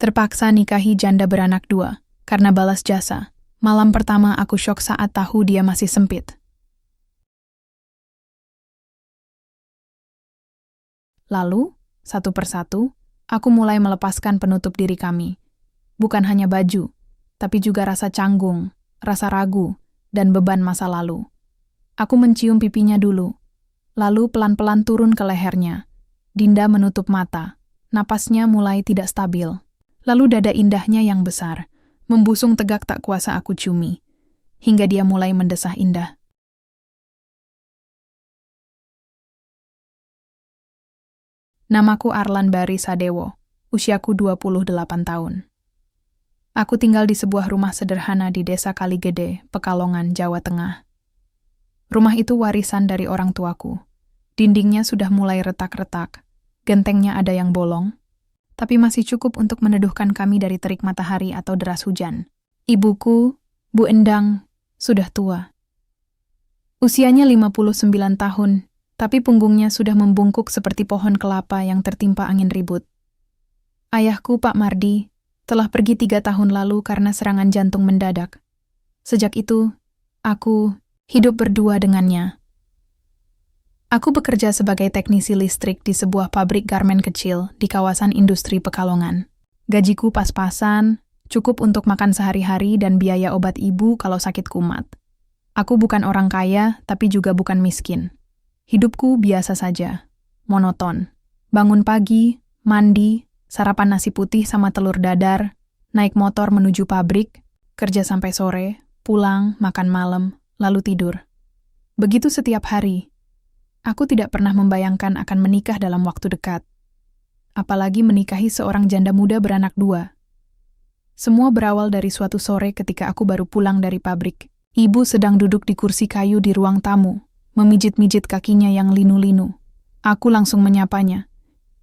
Terpaksa nikahi janda beranak 2, karena balas jasa. Malam pertama aku syok saat tahu dia masih sempit. Lalu, satu persatu, aku mulai melepaskan penutup diri kami. Bukan hanya baju, tapi juga rasa canggung, rasa ragu, dan beban masa lalu. Aku mencium pipinya dulu, lalu pelan-pelan turun ke lehernya. Dinda menutup mata, napasnya mulai tidak stabil. Lalu dada indahnya yang besar, membusung tegak tak kuasa aku ciumi, hingga dia mulai mendesah indah. Namaku Arlan Bari Sadewo, usiaku 28 tahun. Aku tinggal di sebuah rumah sederhana di Desa Kaligede, Pekalongan, Jawa Tengah. Rumah itu warisan dari orang tuaku. Dindingnya sudah mulai retak-retak, gentengnya ada yang bolong, tapi masih cukup untuk meneduhkan kami dari terik matahari atau deras hujan. Ibuku, Bu Endang, sudah tua. Usianya 59 tahun, tapi punggungnya sudah membungkuk seperti pohon kelapa yang tertimpa angin ribut. Ayahku, Pak Mardi, telah pergi 3 tahun lalu karena serangan jantung mendadak. Sejak itu, aku hidup berdua dengannya. Aku bekerja sebagai teknisi listrik di sebuah pabrik garmen kecil di kawasan industri Pekalongan. Gajiku pas-pasan, cukup untuk makan sehari-hari dan biaya obat ibu kalau sakit kumat. Aku bukan orang kaya, tapi juga bukan miskin. Hidupku biasa saja, monoton. Bangun pagi, mandi, sarapan nasi putih sama telur dadar, naik motor menuju pabrik, kerja sampai sore, pulang, makan malam, lalu tidur. Begitu setiap hari. Aku tidak pernah membayangkan akan menikah dalam waktu dekat. Apalagi menikahi seorang janda muda beranak 2. Semua berawal dari suatu sore ketika aku baru pulang dari pabrik. Ibu sedang duduk di kursi kayu di ruang tamu, memijit-mijit kakinya yang linu-linu. Aku langsung menyapanya.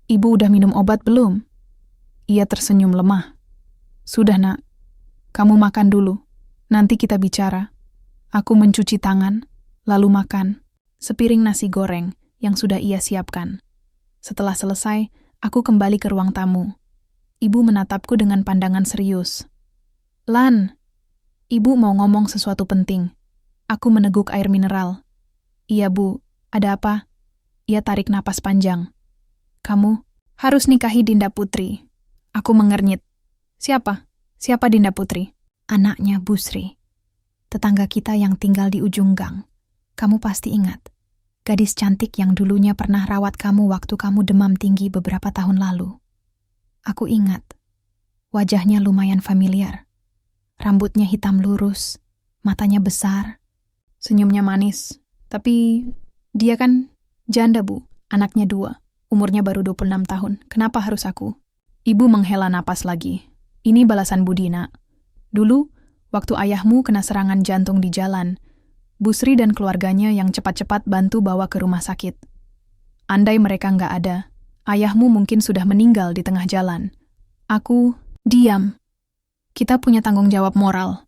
Ibu udah minum obat belum? Ia tersenyum lemah. Sudah nak, kamu makan dulu, nanti kita bicara. Aku mencuci tangan, lalu makan. Sepiring nasi goreng yang sudah ia siapkan. Setelah selesai, aku kembali ke ruang tamu. Ibu menatapku dengan pandangan serius. Lan, ibu mau ngomong sesuatu penting. Aku meneguk air mineral. Iya bu, ada apa? Ia tarik napas panjang. Kamu harus nikahi Dinda Putri. Aku mengernyit. Siapa? Siapa Dinda Putri? Anaknya Busri. Tetangga kita yang tinggal di ujung gang. Kamu pasti ingat, gadis cantik yang dulunya pernah rawat kamu waktu kamu demam tinggi beberapa tahun lalu. Aku ingat, wajahnya lumayan familiar. Rambutnya hitam lurus, matanya besar, senyumnya manis. Tapi dia kan janda bu, anaknya 2, umurnya baru 26 tahun. Kenapa harus aku? Ibu menghela napas lagi. Ini balasan budi nak. Dulu, waktu ayahmu kena serangan jantung di jalan, Busri dan keluarganya yang cepat-cepat bantu bawa ke rumah sakit. Andai mereka nggak ada, ayahmu mungkin sudah meninggal di tengah jalan. Aku diam. Kita punya tanggung jawab moral.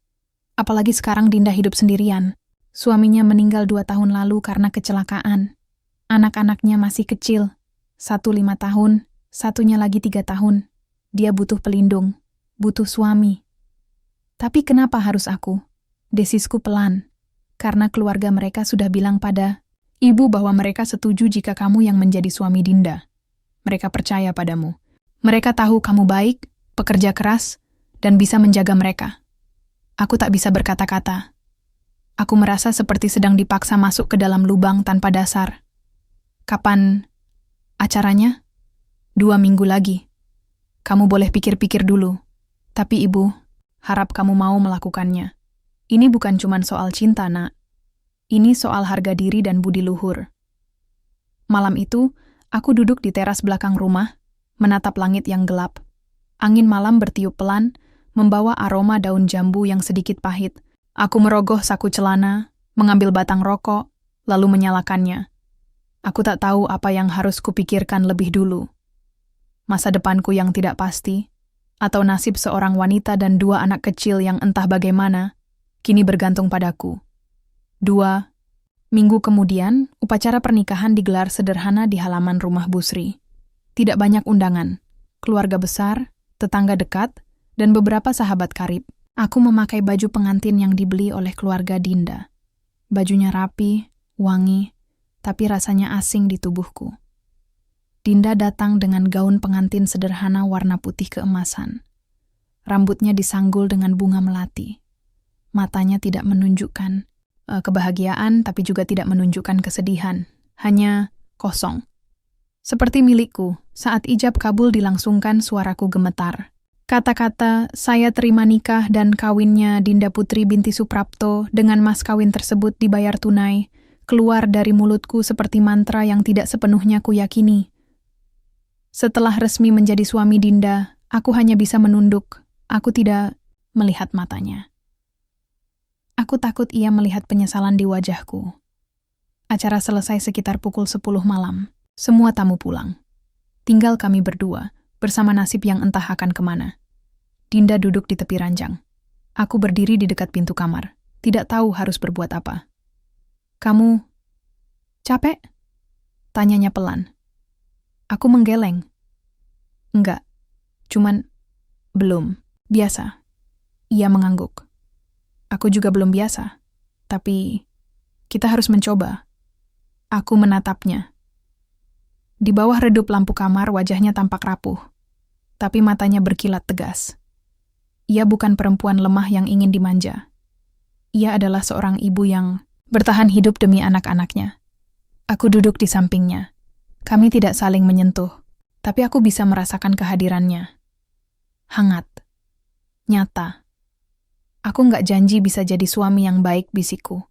Apalagi sekarang Dinda hidup sendirian. Suaminya meninggal 2 tahun lalu karena kecelakaan. Anak-anaknya masih kecil. 1 5 tahun, satunya lagi 3 tahun. Dia butuh pelindung, butuh suami. Tapi kenapa harus aku? Desisku pelan. Karena keluarga mereka sudah bilang pada ibu bahwa mereka setuju jika kamu yang menjadi suami Dinda. Mereka percaya padamu. Mereka tahu kamu baik, pekerja keras, dan bisa menjaga mereka. Aku tak bisa berkata-kata. Aku merasa seperti sedang dipaksa masuk ke dalam lubang tanpa dasar. Kapan acaranya? 2 minggu lagi. Kamu boleh pikir-pikir dulu. Tapi ibu, harap kamu mau melakukannya. Ini bukan cuma soal cinta, nak. Ini soal harga diri dan budi luhur. Malam itu, aku duduk di teras belakang rumah, menatap langit yang gelap. Angin malam bertiup pelan, membawa aroma daun jambu yang sedikit pahit. Aku merogoh saku celana, mengambil batang rokok, lalu menyalakannya. Aku tak tahu apa yang harus kupikirkan lebih dulu. Masa depanku yang tidak pasti, atau nasib seorang wanita dan 2 anak kecil yang entah bagaimana, kini bergantung padaku. 2 minggu kemudian, upacara pernikahan digelar sederhana di halaman rumah Busri. Tidak banyak undangan, keluarga besar, tetangga dekat, dan beberapa sahabat karib. Aku memakai baju pengantin yang dibeli oleh keluarga Dinda. Bajunya rapi, wangi, tapi rasanya asing di tubuhku. Dinda datang dengan gaun pengantin sederhana warna putih keemasan. Rambutnya disanggul dengan bunga melati. Matanya tidak menunjukkan kebahagiaan, tapi juga tidak menunjukkan kesedihan. Hanya kosong. Seperti milikku, saat ijab kabul dilangsungkan suaraku gemetar. Kata-kata saya terima nikah dan kawinnya Dinda Putri binti Suprapto dengan mas kawin tersebut dibayar tunai, keluar dari mulutku seperti mantra yang tidak sepenuhnya kuyakini. Setelah resmi menjadi suami Dinda, aku hanya bisa menunduk. Aku tidak melihat matanya. Aku takut ia melihat penyesalan di wajahku. Acara selesai sekitar pukul 10 malam. Semua tamu pulang. Tinggal kami berdua, bersama nasib yang entah akan kemana. Dinda duduk di tepi ranjang. Aku berdiri di dekat pintu kamar, tidak tahu harus berbuat apa. Kamu capek? Tanyanya pelan. Aku menggeleng. Enggak, cuman belum biasa. Ia mengangguk. Aku juga belum biasa, tapi kita harus mencoba. Aku menatapnya. Di bawah redup lampu kamar, wajahnya tampak rapuh, tapi matanya berkilat tegas. Ia bukan perempuan lemah yang ingin dimanja. Ia adalah seorang ibu yang bertahan hidup demi anak-anaknya. Aku duduk di sampingnya. Kami tidak saling menyentuh, tapi aku bisa merasakan kehadirannya. Hangat. Nyata. Aku nggak janji bisa jadi suami yang baik, bisikku.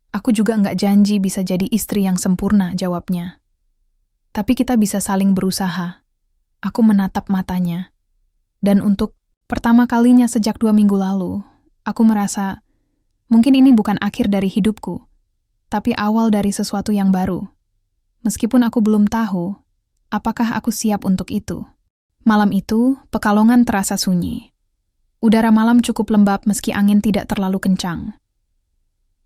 Aku juga nggak janji bisa jadi istri yang sempurna, jawabnya. Tapi kita bisa saling berusaha. Aku menatap matanya. Dan untuk pertama kalinya sejak 2 minggu lalu, aku merasa mungkin ini bukan akhir dari hidupku, tapi awal dari sesuatu yang baru. Meskipun aku belum tahu, apakah aku siap untuk itu. Malam itu, Pekalongan terasa sunyi. Udara malam cukup lembab meski angin tidak terlalu kencang.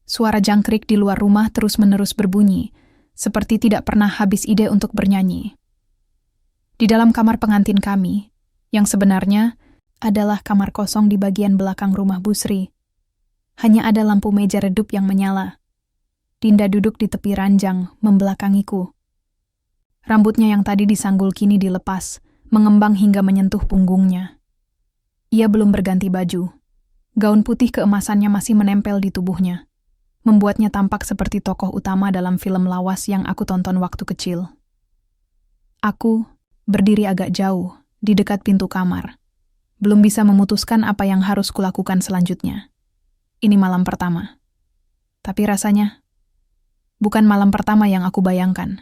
Suara jangkrik di luar rumah terus-menerus berbunyi, seperti tidak pernah habis ide untuk bernyanyi. Di dalam kamar pengantin kami, yang sebenarnya adalah kamar kosong di bagian belakang rumah Busri, hanya ada lampu meja redup yang menyala. Dinda duduk di tepi ranjang, membelakangiku. Rambutnya yang tadi disanggul kini dilepas, mengembang hingga menyentuh punggungnya. Ia belum berganti baju. Gaun putih keemasannya masih menempel di tubuhnya, membuatnya tampak seperti tokoh utama dalam film lawas yang aku tonton waktu kecil. Aku berdiri agak jauh, di dekat pintu kamar. Belum bisa memutuskan apa yang harus kulakukan selanjutnya. Ini malam pertama. Tapi rasanya bukan malam pertama yang aku bayangkan.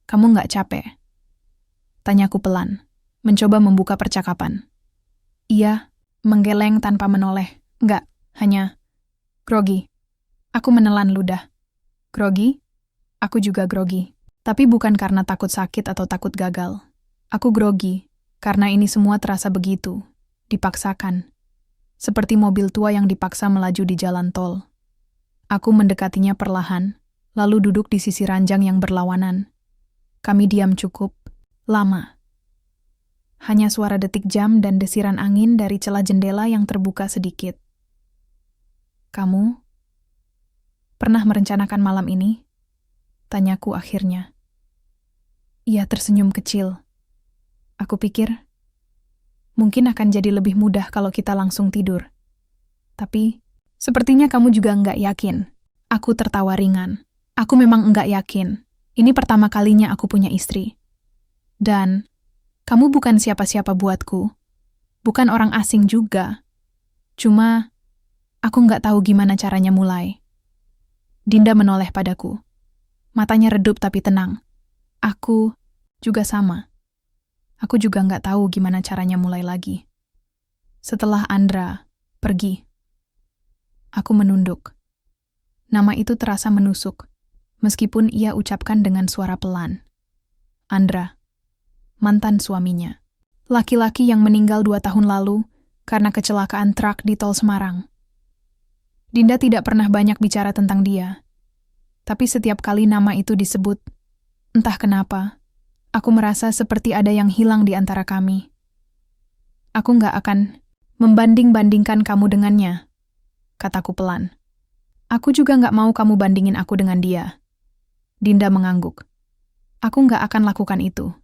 Kamu nggak capek? Tanyaku pelan, mencoba membuka percakapan. Ia menggeleng tanpa menoleh. Nggak, hanya grogi. Aku menelan ludah. Grogi? Aku juga grogi. Tapi bukan karena takut sakit atau takut gagal. Aku grogi karena ini semua terasa begitu, dipaksakan. Seperti mobil tua yang dipaksa melaju di jalan tol. Aku mendekatinya perlahan, lalu duduk di sisi ranjang yang berlawanan. Kami diam cukup lama. Hanya suara detik jam dan desiran angin dari celah jendela yang terbuka sedikit. Kamu pernah merencanakan malam ini? Tanyaku akhirnya. Ia tersenyum kecil. Aku pikir, mungkin akan jadi lebih mudah kalau kita langsung tidur. Tapi, sepertinya kamu juga nggak yakin. Aku tertawa ringan. Aku memang nggak yakin. Ini pertama kalinya aku punya istri. Dan, kamu bukan siapa-siapa buatku. Bukan orang asing juga. Cuma, aku nggak tahu gimana caranya mulai. Dinda menoleh padaku. Matanya redup tapi tenang. Aku juga sama. Aku juga nggak tahu gimana caranya mulai lagi. Setelah Andra pergi, aku menunduk. Nama itu terasa menusuk, meskipun ia ucapkan dengan suara pelan. Andra, mantan suaminya. Laki-laki yang meninggal 2 tahun lalu karena kecelakaan truk di tol Semarang. Dinda tidak pernah banyak bicara tentang dia. Tapi setiap kali nama itu disebut, entah kenapa, aku merasa seperti ada yang hilang di antara kami. Aku nggak akan membanding-bandingkan kamu dengannya, kataku pelan. Aku juga nggak mau kamu bandingin aku dengan dia. Dinda mengangguk. Aku nggak akan lakukan itu.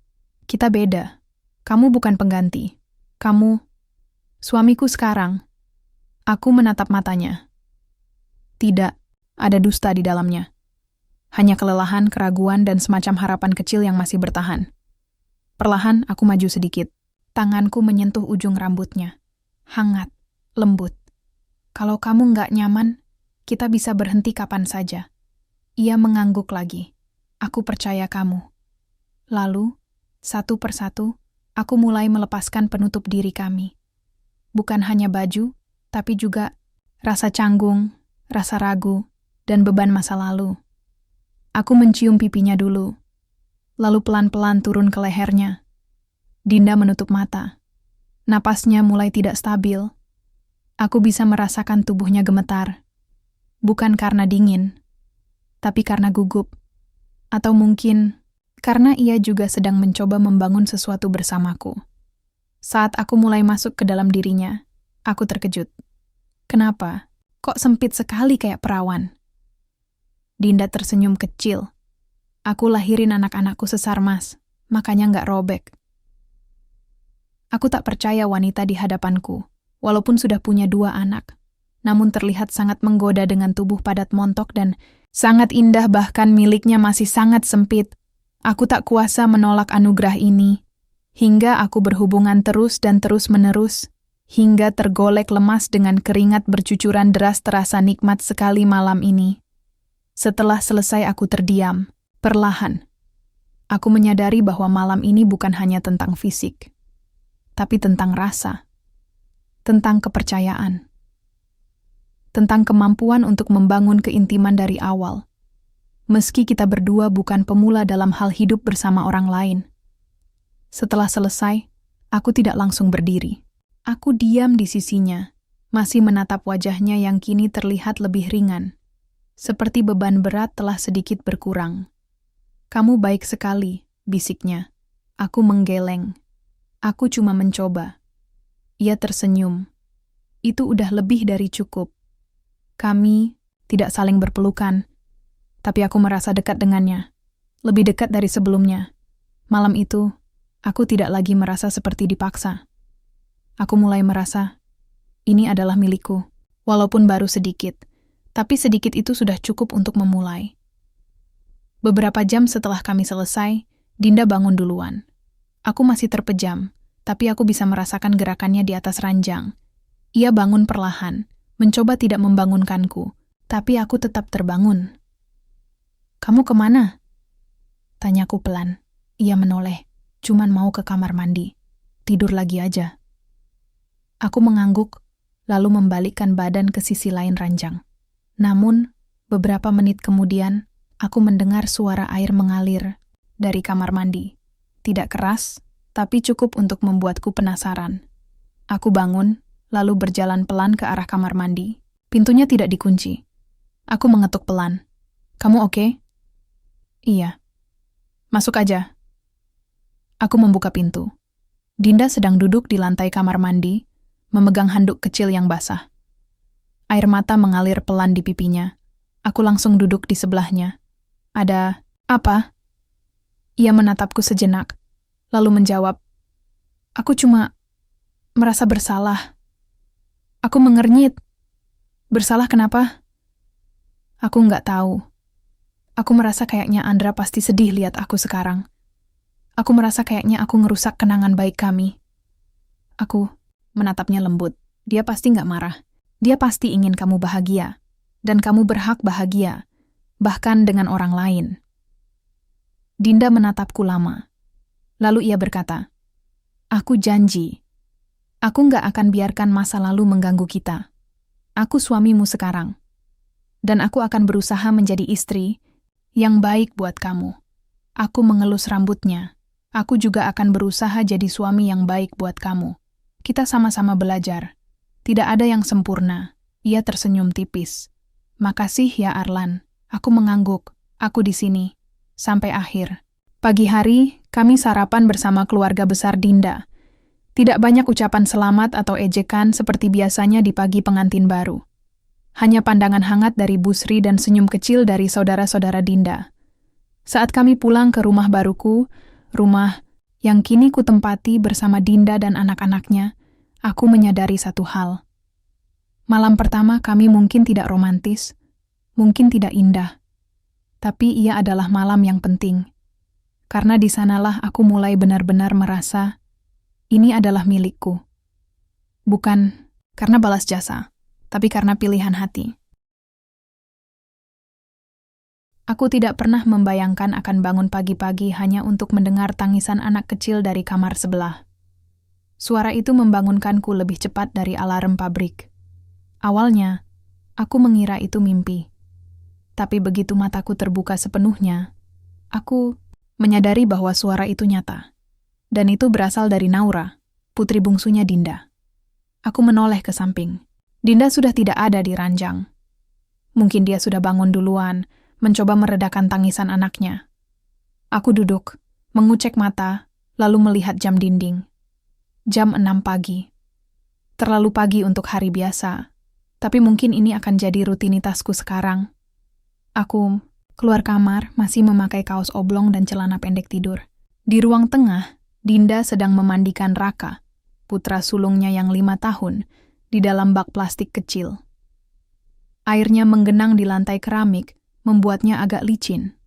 Kita beda. Kamu bukan pengganti. Kamu suamiku sekarang. Aku menatap matanya. Tidak, ada dusta di dalamnya. Hanya kelelahan, keraguan, dan semacam harapan kecil yang masih bertahan. Perlahan aku maju sedikit. Tanganku menyentuh ujung rambutnya. Hangat, lembut. Kalau kamu nggak nyaman, kita bisa berhenti kapan saja. Ia mengangguk lagi. Aku percaya kamu. Lalu, satu persatu, aku mulai melepaskan penutup diri kami. Bukan hanya baju, tapi juga rasa canggung, rasa ragu, dan beban masa lalu. Aku mencium pipinya dulu, lalu pelan-pelan turun ke lehernya. Dinda menutup mata. Napasnya mulai tidak stabil. Aku bisa merasakan tubuhnya gemetar. Bukan karena dingin, tapi karena gugup. Atau mungkin karena ia juga sedang mencoba membangun sesuatu bersamaku. Saat aku mulai masuk ke dalam dirinya, aku terkejut. Kenapa? Kok sempit sekali kayak perawan? Dinda tersenyum kecil. Aku lahirin anak-anakku sesar mas, makanya nggak robek. Aku tak percaya wanita di hadapanku, walaupun sudah punya 2 anak, namun terlihat sangat menggoda dengan tubuh padat montok dan sangat indah, bahkan miliknya masih sangat sempit. Aku tak kuasa menolak anugerah ini, hingga aku berhubungan terus dan terus-menerus, hingga tergolek lemas dengan keringat bercucuran deras. Terasa nikmat sekali malam ini. Setelah selesai aku terdiam, perlahan. Aku menyadari bahwa malam ini bukan hanya tentang fisik, tapi tentang rasa, tentang kepercayaan, tentang kemampuan untuk membangun keintiman dari awal. Meski kita berdua bukan pemula dalam hal hidup bersama orang lain. Setelah selesai, aku tidak langsung berdiri. Aku diam di sisinya, masih menatap wajahnya yang kini terlihat lebih ringan. Seperti beban berat telah sedikit berkurang. Kamu baik sekali, bisiknya. Aku menggeleng. Aku cuma mencoba. Ia tersenyum. Itu udah lebih dari cukup. Kami tidak saling berpelukan, tapi aku merasa dekat dengannya. Lebih dekat dari sebelumnya. Malam itu, aku tidak lagi merasa seperti dipaksa. Aku mulai merasa, ini adalah milikku. Walaupun baru sedikit, tapi sedikit itu sudah cukup untuk memulai. Beberapa jam setelah kami selesai, Dinda bangun duluan. Aku masih terpejam, tapi aku bisa merasakan gerakannya di atas ranjang. Ia bangun perlahan, mencoba tidak membangunkanku, tapi aku tetap terbangun. Kamu kemana? Tanyaku pelan. Ia menoleh, cuman mau ke kamar mandi. Tidur lagi aja. Aku mengangguk, lalu membalikkan badan ke sisi lain ranjang. Namun, beberapa menit kemudian, aku mendengar suara air mengalir dari kamar mandi. Tidak keras, tapi cukup untuk membuatku penasaran. Aku bangun, lalu berjalan pelan ke arah kamar mandi. Pintunya tidak dikunci. Aku mengetuk pelan. Kamu oke? Iya. Masuk aja. Aku membuka pintu. Dinda sedang duduk di lantai kamar mandi, memegang handuk kecil yang basah. Air mata mengalir pelan di pipinya. Aku langsung duduk di sebelahnya. Ada apa? Ia menatapku sejenak, lalu menjawab, aku cuma merasa bersalah. Aku mengernyit. Bersalah kenapa? Aku nggak tahu. Aku merasa kayaknya Andra pasti sedih lihat aku sekarang. Aku merasa kayaknya aku ngerusak kenangan baik kami. Aku menatapnya lembut. Dia pasti nggak marah. Dia pasti ingin kamu bahagia. Dan kamu berhak bahagia, bahkan dengan orang lain. Dinda menatapku lama. Lalu ia berkata, aku janji. Aku nggak akan biarkan masa lalu mengganggu kita. Aku suamimu sekarang. Dan aku akan berusaha menjadi istri yang baik buat kamu. Aku mengelus rambutnya. Aku juga akan berusaha jadi suami yang baik buat kamu. Kita sama-sama belajar. Tidak ada yang sempurna. Ia tersenyum tipis. Makasih ya Arlan. Aku mengangguk. Aku di sini. Sampai akhir. Pagi hari, kami sarapan bersama keluarga besar Dinda. Tidak banyak ucapan selamat atau ejekan seperti biasanya di pagi pengantin baru. Hanya pandangan hangat dari Bu Sri dan senyum kecil dari saudara-saudara Dinda. Saat kami pulang ke rumah baruku, rumah yang kini kutempati bersama Dinda dan anak-anaknya, aku menyadari satu hal. Malam pertama kami mungkin tidak romantis, mungkin tidak indah, tapi ia adalah malam yang penting. Karena di sanalah aku mulai benar-benar merasa ini adalah milikku. Bukan karena balas jasa, tapi karena pilihan hati. Aku tidak pernah membayangkan akan bangun pagi-pagi hanya untuk mendengar tangisan anak kecil dari kamar sebelah. Suara itu membangunkanku lebih cepat dari alarm pabrik. Awalnya, aku mengira itu mimpi. Tapi begitu mataku terbuka sepenuhnya, aku menyadari bahwa suara itu nyata. Dan itu berasal dari Naura, putri bungsunya Dinda. Aku menoleh ke samping. Dinda sudah tidak ada di ranjang. Mungkin dia sudah bangun duluan, mencoba meredakan tangisan anaknya. Aku duduk, mengucek mata, lalu melihat jam dinding. Jam 6 pagi. Terlalu pagi untuk hari biasa, tapi mungkin ini akan jadi rutinitasku sekarang. Aku keluar kamar, masih memakai kaos oblong dan celana pendek tidur. Di ruang tengah, Dinda sedang memandikan Raka, putra sulungnya yang 5 tahun, di dalam bak plastik kecil. Airnya menggenang di lantai keramik, membuatnya agak licin.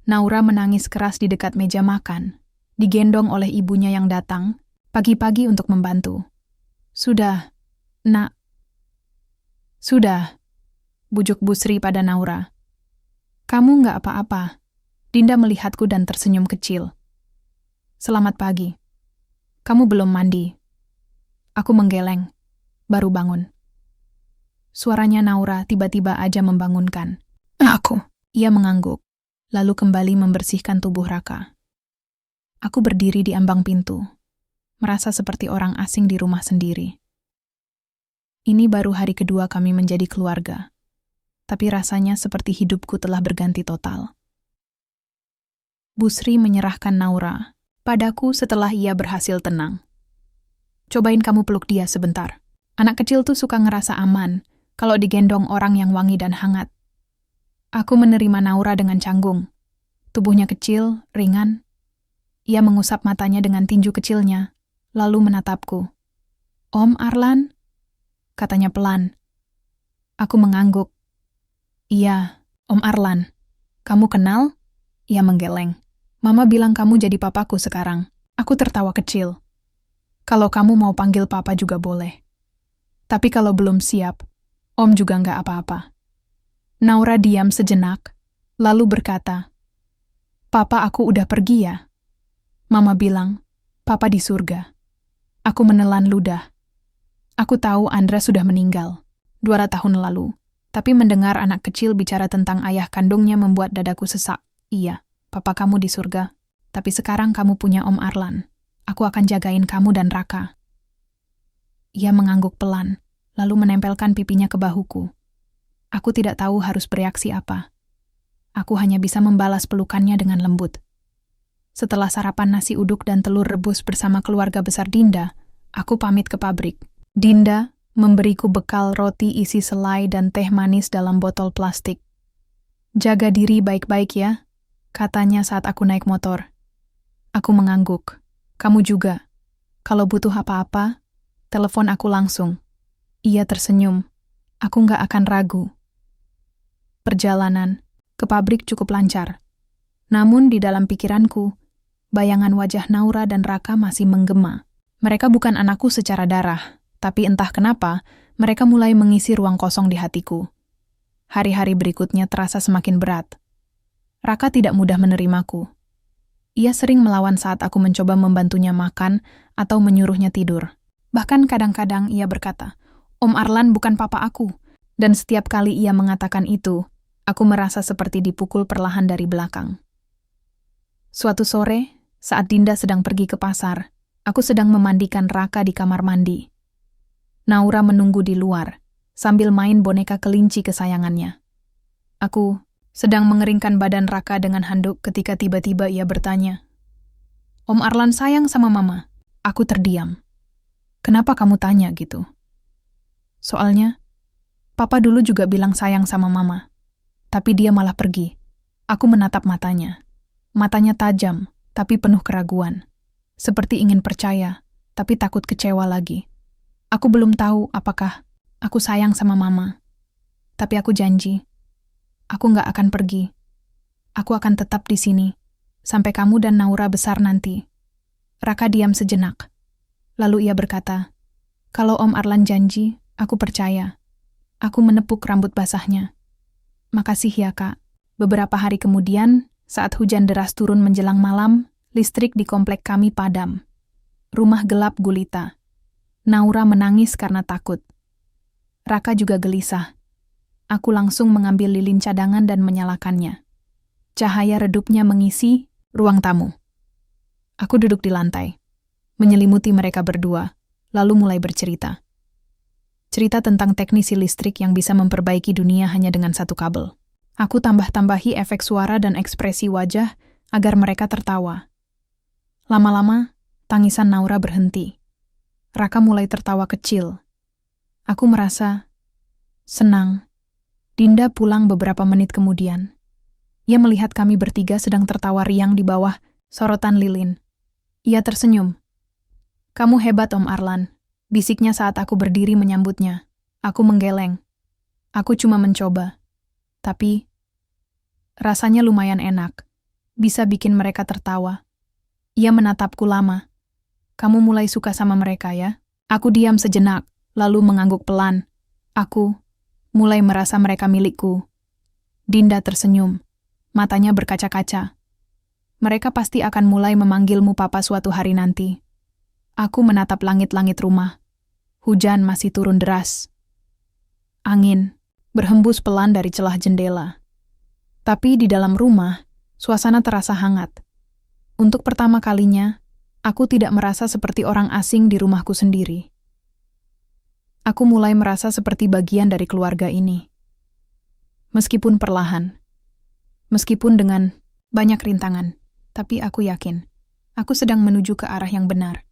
Naura menangis keras di dekat meja makan, digendong oleh ibunya yang datang, pagi-pagi untuk membantu. "Sudah, nak." "Sudah," bujuk Bu Sri pada Naura. "Kamu nggak apa-apa." Dinda melihatku dan tersenyum kecil. "Selamat pagi. Kamu belum mandi." Aku menggeleng, baru bangun. Suaranya Naura tiba-tiba aja membangunkan. "Aku." Ia mengangguk, lalu kembali membersihkan tubuh Raka. Aku berdiri di ambang pintu, merasa seperti orang asing di rumah sendiri. Ini baru hari kedua kami menjadi keluarga, tapi rasanya seperti hidupku telah berganti total. Bu Sri menyerahkan Naura padaku setelah ia berhasil tenang. "Cobain kamu peluk dia sebentar. Anak kecil tuh suka ngerasa aman kalau digendong orang yang wangi dan hangat." Aku menerima Naura dengan canggung. Tubuhnya kecil, ringan. Ia mengusap matanya dengan tinju kecilnya, lalu menatapku. "Om Arlan?" katanya pelan. Aku mengangguk. "Iya, Om Arlan. Kamu kenal?" Ia menggeleng. "Mama bilang kamu jadi papaku sekarang." Aku tertawa kecil. "Kalau kamu mau panggil papa juga boleh. Tapi kalau belum siap, Om juga nggak apa-apa." Naura diam sejenak, lalu berkata, "Papa aku udah pergi ya?" Mama bilang, "Papa di surga." Aku menelan ludah. Aku tahu Andra sudah meninggal 2 tahun lalu, tapi mendengar anak kecil bicara tentang ayah kandungnya membuat dadaku sesak. "Iya, Papa kamu di surga, tapi sekarang kamu punya Om Arlan. Aku akan jagain kamu dan Raka." Ia mengangguk pelan, lalu menempelkan pipinya ke bahuku. Aku tidak tahu harus bereaksi apa. Aku hanya bisa membalas pelukannya dengan lembut. Setelah sarapan nasi uduk dan telur rebus bersama keluarga besar Dinda, aku pamit ke pabrik. Dinda memberiku bekal roti isi selai dan teh manis dalam botol plastik. "Jaga diri baik-baik ya," katanya saat aku naik motor. Aku mengangguk. "Kamu juga. Kalau butuh apa-apa, telepon aku langsung." Ia tersenyum. Aku nggak akan ragu. Perjalanan ke pabrik cukup lancar. Namun di dalam pikiranku, bayangan wajah Naura dan Raka masih menggema. Mereka bukan anakku secara darah, tapi entah kenapa, mereka mulai mengisi ruang kosong di hatiku. Hari-hari berikutnya terasa semakin berat. Raka tidak mudah menerimaku. Ia sering melawan saat aku mencoba membantunya makan atau menyuruhnya tidur. Bahkan kadang-kadang ia berkata, "Om Arlan bukan papa aku." Dan setiap kali ia mengatakan itu, aku merasa seperti dipukul perlahan dari belakang. Suatu sore, saat Dinda sedang pergi ke pasar, aku sedang memandikan Raka di kamar mandi. Naura menunggu di luar, sambil main boneka kelinci kesayangannya. Aku sedang mengeringkan badan Raka dengan handuk ketika tiba-tiba ia bertanya, "Om Arlan sayang sama Mama." Aku terdiam. Kenapa kamu tanya gitu? Soalnya, Papa dulu juga bilang sayang sama Mama. Tapi dia malah pergi. Aku menatap matanya. Matanya tajam, tapi penuh keraguan. Seperti ingin percaya, tapi takut kecewa lagi. Aku belum tahu apakah aku sayang sama Mama. Tapi aku janji, aku nggak akan pergi. Aku akan tetap di sini, sampai kamu dan Naura besar nanti. Raka diam sejenak. Lalu ia berkata, kalau Om Arlan janji, aku percaya. Aku menepuk rambut basahnya. Makasih ya, Kak. Beberapa hari kemudian, saat hujan deras turun menjelang malam, listrik di komplek kami padam. Rumah gelap gulita. Naura menangis karena takut. Raka juga gelisah. Aku langsung mengambil lilin cadangan dan menyalakannya. Cahaya redupnya mengisi ruang tamu. Aku duduk di lantai, menyelimuti mereka berdua, lalu mulai bercerita. Cerita tentang teknisi listrik yang bisa memperbaiki dunia hanya dengan satu kabel. Aku tambah-tambahi efek suara dan ekspresi wajah agar mereka tertawa. Lama-lama, tangisan Naura berhenti. Raka mulai tertawa kecil. Aku merasa senang. Dinda pulang beberapa menit kemudian. Ia melihat kami bertiga sedang tertawa riang di bawah sorotan lilin. Ia tersenyum. Kamu hebat, Om Arlan. Bisiknya saat aku berdiri menyambutnya. Aku menggeleng. Aku cuma mencoba. Tapi, rasanya lumayan enak. Bisa bikin mereka tertawa. Ia menatapku lama. Kamu mulai suka sama mereka ya? Aku diam sejenak, lalu mengangguk pelan. Aku mulai merasa mereka milikku. Dinda tersenyum. Matanya berkaca-kaca. Mereka pasti akan mulai memanggilmu Papa suatu hari nanti. Aku menatap langit-langit rumah. Hujan masih turun deras. Angin berhembus pelan dari celah jendela. Tapi di dalam rumah, suasana terasa hangat. Untuk pertama kalinya, aku tidak merasa seperti orang asing di rumahku sendiri. Aku mulai merasa seperti bagian dari keluarga ini. Meskipun perlahan. Meskipun dengan banyak rintangan. Tapi aku yakin, aku sedang menuju ke arah yang benar.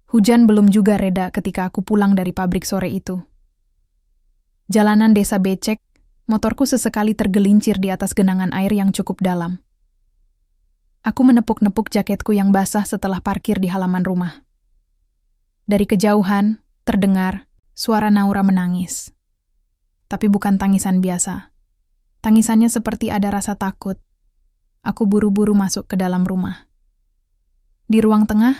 Hujan belum juga reda ketika aku pulang dari pabrik sore itu. Jalanan desa becek, motorku sesekali tergelincir di atas genangan air yang cukup dalam. Aku menepuk-nepuk jaketku yang basah setelah parkir di halaman rumah. Dari kejauhan, terdengar suara Naura menangis. Tapi bukan tangisan biasa. Tangisannya seperti ada rasa takut. Aku buru-buru masuk ke dalam rumah. Di ruang tengah,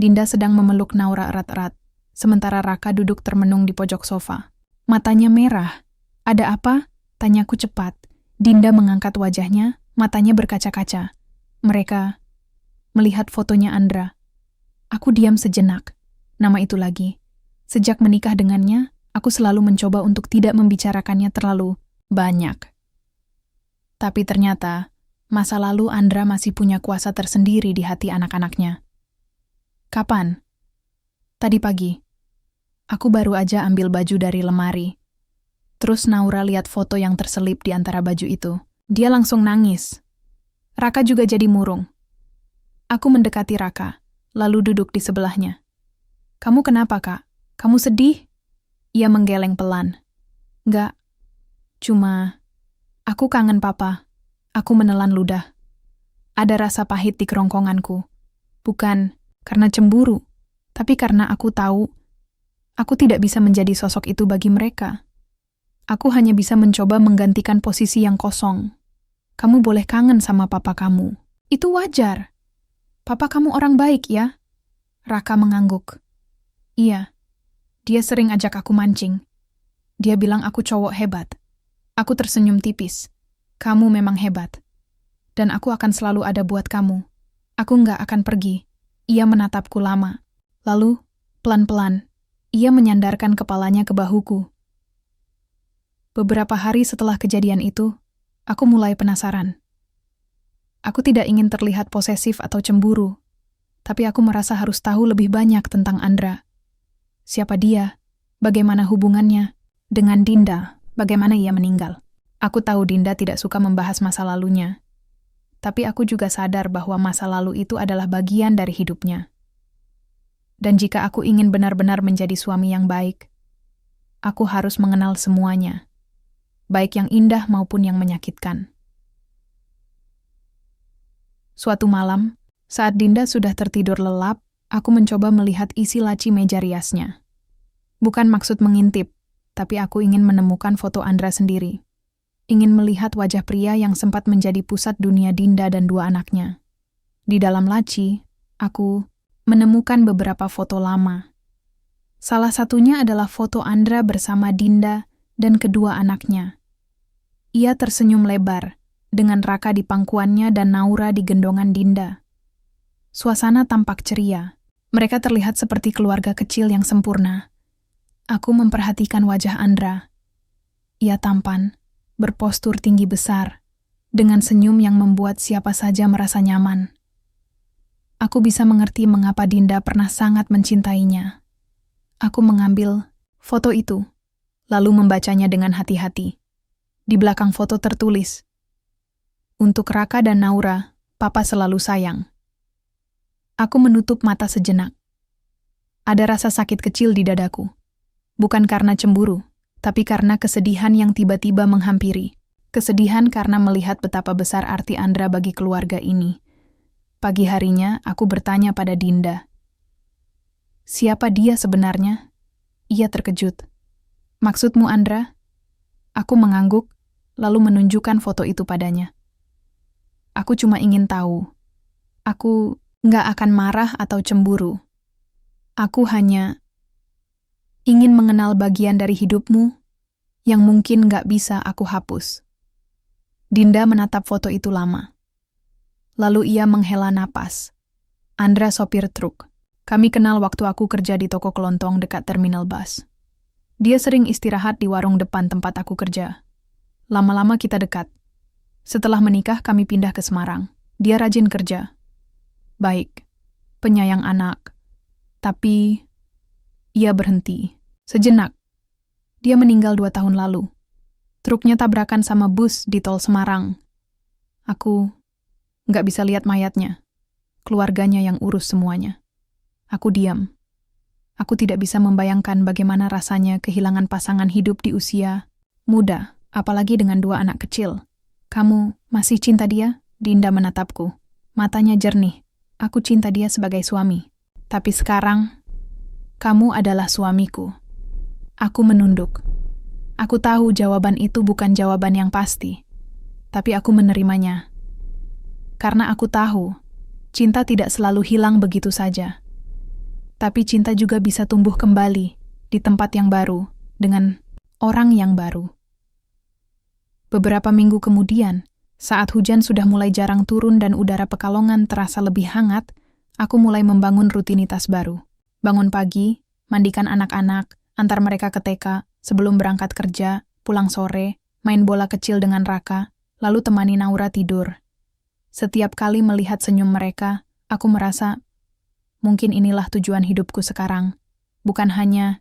Dinda sedang memeluk Naura erat-erat, sementara Raka duduk termenung di pojok sofa. Matanya merah. Ada apa? Tanyaku cepat. Dinda mengangkat wajahnya, matanya berkaca-kaca. Mereka melihat fotonya Andra. Aku diam sejenak. Nama itu lagi. Sejak menikah dengannya, aku selalu mencoba untuk tidak membicarakannya terlalu banyak. Tapi ternyata, masa lalu Andra masih punya kuasa tersendiri di hati anak-anaknya. Kapan? Tadi pagi. Aku baru aja ambil baju dari lemari. Terus Naura lihat foto yang terselip di antara baju itu. Dia langsung nangis. Raka juga jadi murung. Aku mendekati Raka, lalu duduk di sebelahnya. Kamu kenapa, Kak? Kamu sedih? Ia menggeleng pelan. Enggak. Cuma, aku kangen Papa. Aku menelan ludah. Ada rasa pahit di kerongkonganku. Bukan karena cemburu, tapi karena aku tahu aku tidak bisa menjadi sosok itu bagi mereka. Aku hanya bisa mencoba menggantikan posisi yang kosong. Kamu boleh kangen sama papa kamu. Itu wajar. Papa kamu orang baik ya? Raka mengangguk. Iya, dia sering ajak aku mancing. Dia bilang aku cowok hebat. Aku tersenyum tipis. Kamu memang hebat. Dan aku akan selalu ada buat kamu. Aku nggak akan pergi. Ia menatapku lama. Lalu, pelan-pelan, ia menyandarkan kepalanya ke bahuku. Beberapa hari setelah kejadian itu, aku mulai penasaran. Aku tidak ingin terlihat posesif atau cemburu, tapi aku merasa harus tahu lebih banyak tentang Andra. Siapa dia? Bagaimana hubungannya? Dengan Dinda, bagaimana ia meninggal? Aku tahu Dinda tidak suka membahas masa lalunya. Tapi aku juga sadar bahwa masa lalu itu adalah bagian dari hidupnya. Dan jika aku ingin benar-benar menjadi suami yang baik, aku harus mengenal semuanya, baik yang indah maupun yang menyakitkan. Suatu malam, saat Dinda sudah tertidur lelap, aku mencoba melihat isi laci meja riasnya. Bukan maksud mengintip, tapi aku ingin menemukan foto Andra sendiri. Ingin melihat wajah pria yang sempat menjadi pusat dunia Dinda dan dua anaknya. Di dalam laci, aku menemukan beberapa foto lama. Salah satunya adalah foto Andra bersama Dinda dan kedua anaknya. Ia tersenyum lebar, dengan Raka di pangkuannya dan Naura di gendongan Dinda. Suasana tampak ceria. Mereka terlihat seperti keluarga kecil yang sempurna. Aku memperhatikan wajah Andra. Ia tampan, berpostur tinggi besar, dengan senyum yang membuat siapa saja merasa nyaman. Aku bisa mengerti mengapa Dinda pernah sangat mencintainya. Aku mengambil foto itu, lalu membacanya dengan hati-hati. Di belakang foto tertulis, "Untuk Raka dan Naura, Papa selalu sayang." Aku menutup mata sejenak. Ada rasa sakit kecil di dadaku. Bukan karena cemburu, tapi karena kesedihan yang tiba-tiba menghampiri. Kesedihan karena melihat betapa besar arti Andra bagi keluarga ini. Pagi harinya, aku bertanya pada Dinda, "Siapa dia sebenarnya?" Ia terkejut. "Maksudmu Andra?" Aku mengangguk, lalu menunjukkan foto itu padanya. "Aku cuma ingin tahu. Aku nggak akan marah atau cemburu. Aku hanya ingin mengenal bagian dari hidupmu yang mungkin nggak bisa aku hapus." Dinda menatap foto itu lama. Lalu ia menghela napas. "Andra sopir truk. Kami kenal waktu aku kerja di toko kelontong dekat terminal bus. Dia sering istirahat di warung depan tempat aku kerja. Lama-lama kita dekat. Setelah menikah kami pindah ke Semarang. Dia rajin kerja. Baik, penyayang anak. Tapi ia berhenti. Sejenak. Dia meninggal 2 tahun lalu. Truknya tabrakan sama bus di tol Semarang. Aku nggak bisa lihat mayatnya. Keluarganya yang urus semuanya. Aku diam. Aku tidak bisa membayangkan bagaimana rasanya kehilangan pasangan hidup di usia muda, apalagi dengan 2 anak kecil. "Kamu masih cinta dia?" Dinda menatapku. Matanya jernih. "Aku cinta dia sebagai suami. Tapi sekarang, kamu adalah suamiku." Aku menunduk. Aku tahu jawaban itu bukan jawaban yang pasti, tapi aku menerimanya. Karena aku tahu, cinta tidak selalu hilang begitu saja. Tapi cinta juga bisa tumbuh kembali di tempat yang baru, dengan orang yang baru. Beberapa minggu kemudian, saat hujan sudah mulai jarang turun dan udara Pekalongan terasa lebih hangat, aku mulai membangun rutinitas baru. Bangun pagi, mandikan anak-anak, antar mereka ke TK, sebelum berangkat kerja, pulang sore, main bola kecil dengan Raka, lalu temani Naura tidur. Setiap kali melihat senyum mereka, aku merasa, mungkin inilah tujuan hidupku sekarang. Bukan hanya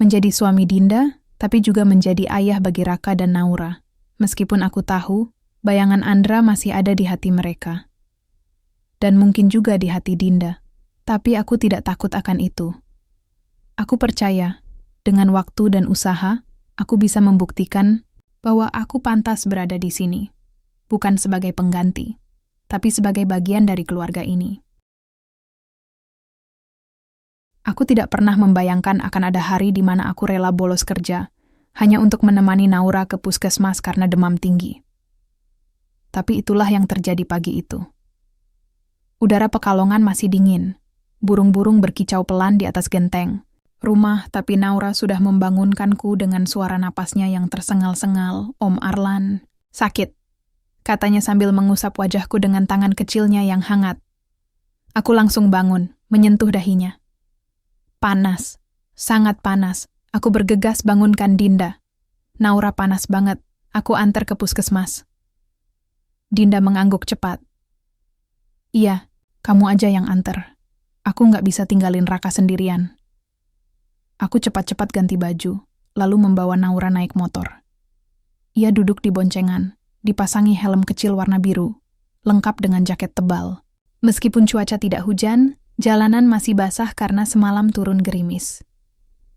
menjadi suami Dinda, tapi juga menjadi ayah bagi Raka dan Naura. Meskipun aku tahu, bayangan Andra masih ada di hati mereka. Dan mungkin juga di hati Dinda. Tapi aku tidak takut akan itu. Aku percaya, dengan waktu dan usaha, aku bisa membuktikan bahwa aku pantas berada di sini. Bukan sebagai pengganti, tapi sebagai bagian dari keluarga ini. Aku tidak pernah membayangkan akan ada hari di mana aku rela bolos kerja, hanya untuk menemani Naura ke puskesmas karena demam tinggi. Tapi itulah yang terjadi pagi itu. Udara Pekalongan masih dingin, burung-burung berkicau pelan di atas genteng. Rumah, tapi Naura sudah membangunkanku dengan suara napasnya yang tersengal-sengal. "Om Arlan, sakit," katanya sambil mengusap wajahku dengan tangan kecilnya yang hangat. Aku langsung bangun, menyentuh dahinya. Panas, sangat panas. Aku bergegas bangunkan Dinda. "Naura panas banget, aku antar ke puskesmas." Dinda mengangguk cepat. "Iya, kamu aja yang antar. Aku nggak bisa tinggalin Raka sendirian." Aku cepat-cepat ganti baju, lalu membawa Naura naik motor. Ia duduk di boncengan, dipasangi helm kecil warna biru, lengkap dengan jaket tebal. Meskipun cuaca tidak hujan, Jalanan masih basah karena semalam turun gerimis.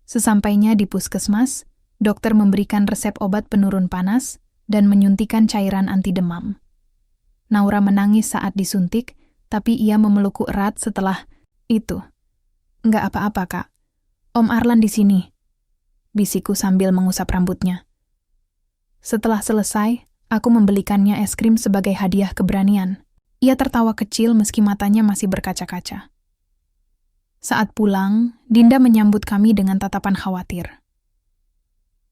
Sesampainya di puskesmas, dokter memberikan resep obat penurun panas dan menyuntikkan cairan anti demam. Naura menangis saat disuntik, tapi ia memelukku erat setelah itu. "Nggak apa-apa, Kak. Om Arlan di sini," bisikku sambil mengusap rambutnya. Setelah selesai, aku membelikannya es krim sebagai hadiah keberanian. Ia tertawa kecil meski matanya masih berkaca-kaca. Saat pulang, Dinda menyambut kami dengan tatapan khawatir.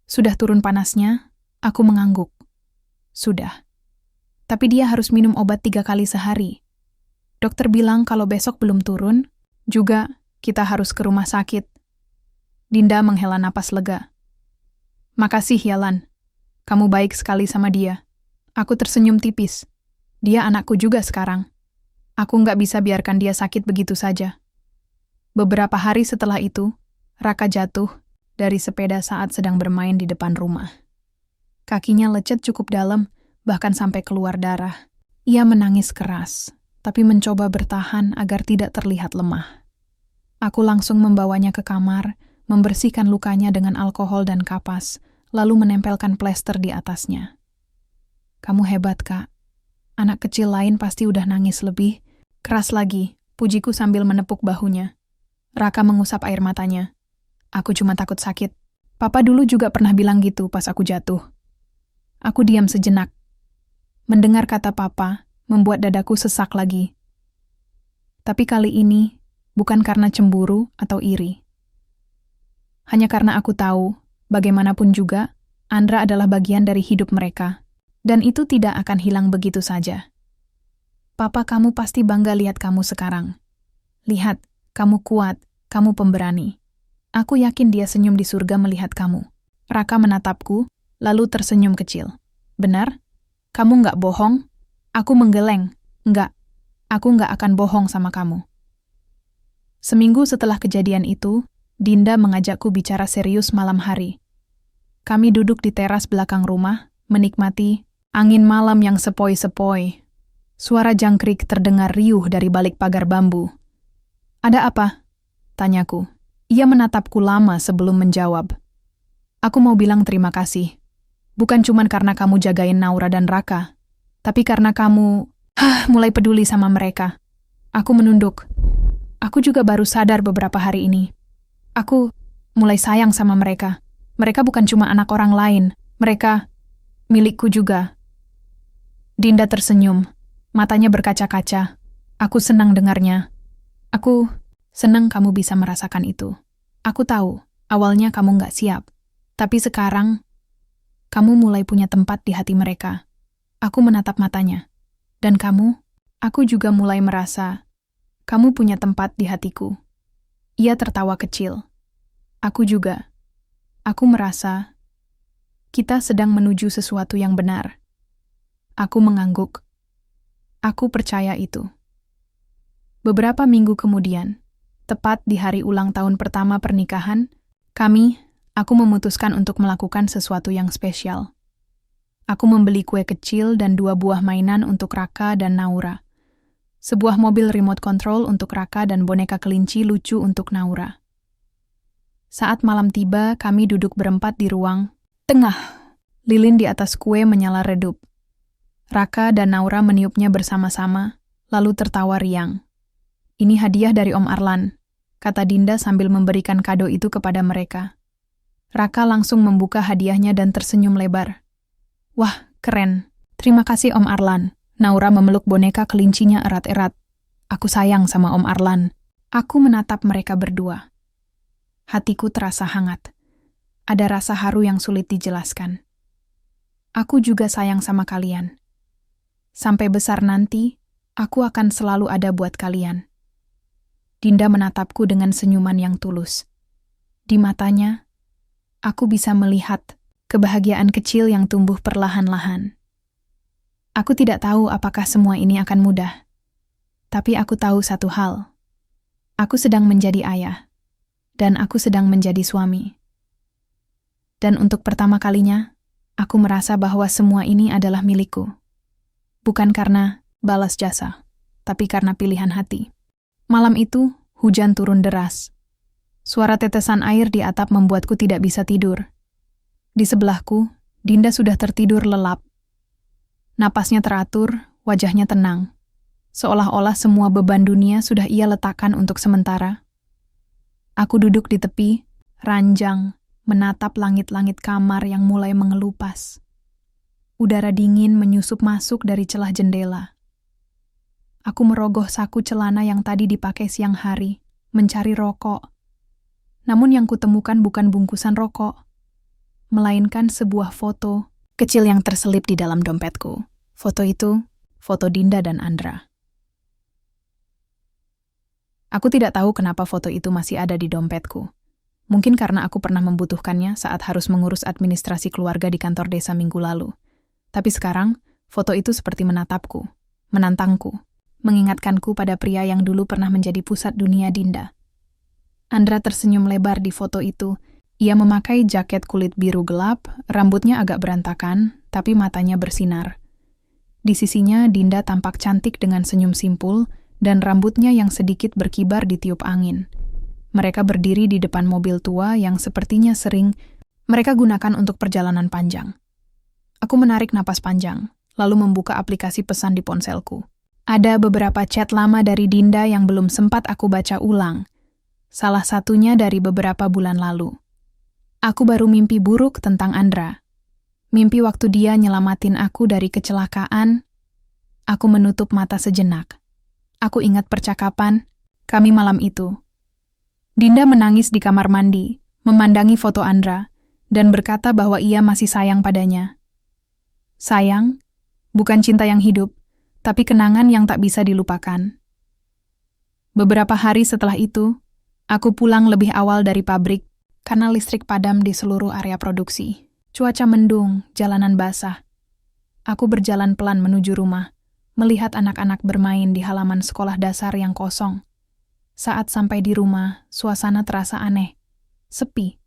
Sudah turun panasnya, aku mengangguk. Sudah. Tapi dia harus minum obat 3 kali sehari. Dokter bilang kalau besok belum turun, juga kita harus ke rumah sakit. Dinda menghela napas lega. "Makasih, Yalan. Kamu baik sekali sama dia." Aku tersenyum tipis. Dia anakku juga sekarang. Aku nggak bisa biarkan dia sakit begitu saja. Beberapa hari setelah itu, Raka jatuh dari sepeda saat sedang bermain di depan rumah. Kakinya lecet cukup dalam, bahkan sampai keluar darah. Ia menangis keras, tapi mencoba bertahan agar tidak terlihat lemah. Aku langsung membawanya ke kamar, membersihkan lukanya dengan alkohol dan kapas, lalu menempelkan plester di atasnya. "Kamu hebat, Kak. Anak kecil lain pasti udah nangis lebih." "Keras lagi," pujiku sambil menepuk bahunya. Raka mengusap air matanya. "Aku cuma takut sakit. Papa dulu juga pernah bilang gitu pas aku jatuh." Aku diam sejenak. Mendengar kata papa membuat dadaku sesak lagi. Tapi kali ini bukan karena cemburu atau iri. Hanya karena aku tahu, bagaimanapun juga, Andra adalah bagian dari hidup mereka. Dan itu tidak akan hilang begitu saja. "Papa kamu pasti bangga lihat kamu sekarang. Lihat, kamu kuat, kamu pemberani. Aku yakin dia senyum di surga melihat kamu." Raka menatapku, lalu tersenyum kecil. "Benar? Kamu nggak bohong?" Aku menggeleng. "Nggak, aku nggak akan bohong sama kamu." Seminggu setelah kejadian itu, Dinda mengajakku bicara serius malam hari. Kami duduk di teras belakang rumah, menikmati angin malam yang sepoi-sepoi. Suara jangkrik terdengar riuh dari balik pagar bambu. "Ada apa?" tanyaku. Ia menatapku lama sebelum menjawab. "Aku mau bilang terima kasih. Bukan cuma karena kamu jagain Naura dan Raka, tapi karena kamu mulai peduli sama mereka." Aku menunduk. Aku juga baru sadar beberapa hari ini. Aku mulai sayang sama mereka. Mereka bukan cuma anak orang lain. Mereka milikku juga. Dinda tersenyum. Matanya berkaca-kaca. Aku senang dengarnya. "Aku senang kamu bisa merasakan itu. Aku tahu, awalnya kamu nggak siap. Tapi sekarang, kamu mulai punya tempat di hati mereka." Aku menatap matanya. "Dan kamu?" Aku juga mulai merasa, kamu punya tempat di hatiku. Ia tertawa kecil. Aku juga. Aku merasa, kita sedang menuju sesuatu yang benar. Aku mengangguk. Aku percaya itu. Beberapa minggu kemudian, tepat di hari ulang tahun pertama pernikahan, aku memutuskan untuk melakukan sesuatu yang spesial. Aku membeli kue kecil dan 2 buah mainan untuk Raka dan Naura. Sebuah mobil remote control untuk Raka dan boneka kelinci lucu untuk Naura. Saat malam tiba, kami duduk berempat di ruang tengah. Lilin di atas kue menyala redup. Raka dan Naura meniupnya bersama-sama, lalu tertawa riang. "Ini hadiah dari Om Arlan," kata Dinda sambil memberikan kado itu kepada mereka. Raka langsung membuka hadiahnya dan tersenyum lebar. "Wah, keren. Terima kasih Om Arlan." Naura memeluk boneka kelincinya erat-erat. "Aku sayang sama Om Arlan." Aku menatap mereka berdua. Hatiku terasa hangat. Ada rasa haru yang sulit dijelaskan. Aku juga sayang sama kalian. Sampai besar nanti, aku akan selalu ada buat kalian. Dinda menatapku dengan senyuman yang tulus. Di matanya, aku bisa melihat kebahagiaan kecil yang tumbuh perlahan-lahan. Aku tidak tahu apakah semua ini akan mudah. Tapi aku tahu satu hal. Aku sedang menjadi ayah. Dan aku sedang menjadi suami. Dan untuk pertama kalinya, aku merasa bahwa semua ini adalah milikku. Bukan karena balas jasa, tapi karena pilihan hati. Malam itu, Hujan turun deras. Suara tetesan air di atap membuatku tidak bisa tidur. Di sebelahku, Dinda sudah tertidur lelap. Napasnya teratur, wajahnya tenang. Seolah-olah semua beban dunia sudah ia letakkan untuk sementara. Aku duduk di tepi, ranjang, menatap langit-langit kamar yang mulai mengelupas. Udara dingin menyusup masuk dari celah jendela. Aku merogoh saku celana yang tadi dipakai siang hari, mencari rokok. Namun yang kutemukan bukan bungkusan rokok, melainkan sebuah foto kecil yang terselip di dalam dompetku. Foto itu, foto Dinda dan Andra. Aku tidak tahu kenapa foto itu masih ada di dompetku. Mungkin karena aku pernah membutuhkannya saat harus mengurus administrasi keluarga di kantor desa minggu lalu. Tapi sekarang, foto itu seperti menatapku, menantangku, mengingatkanku pada pria yang dulu pernah menjadi pusat dunia Dinda. Andra tersenyum lebar di foto itu. Ia memakai jaket kulit biru gelap, rambutnya agak berantakan, tapi matanya bersinar. Di sisinya, Dinda tampak cantik dengan senyum simpul, dan rambutnya yang sedikit berkibar ditiup angin. Mereka berdiri di depan mobil tua yang sepertinya sering mereka gunakan untuk perjalanan panjang. Aku menarik napas panjang, lalu membuka aplikasi pesan di ponselku. Ada beberapa chat lama dari Dinda yang belum sempat aku baca ulang. Salah satunya dari beberapa bulan lalu. Aku baru mimpi buruk tentang Andra. Mimpi waktu dia nyelamatin aku dari kecelakaan. Aku menutup mata sejenak. Aku ingat percakapan kami malam itu. Dinda menangis di kamar mandi, memandangi foto Andra, dan berkata bahwa ia masih sayang padanya. Sayang, bukan cinta yang hidup, tapi kenangan yang tak bisa dilupakan. Beberapa hari setelah itu, aku pulang lebih awal dari pabrik karena listrik padam di seluruh area produksi. Cuaca mendung, jalanan basah. Aku berjalan pelan menuju rumah, melihat anak-anak bermain di halaman sekolah dasar yang kosong. Saat sampai di rumah, suasana terasa aneh, sepi.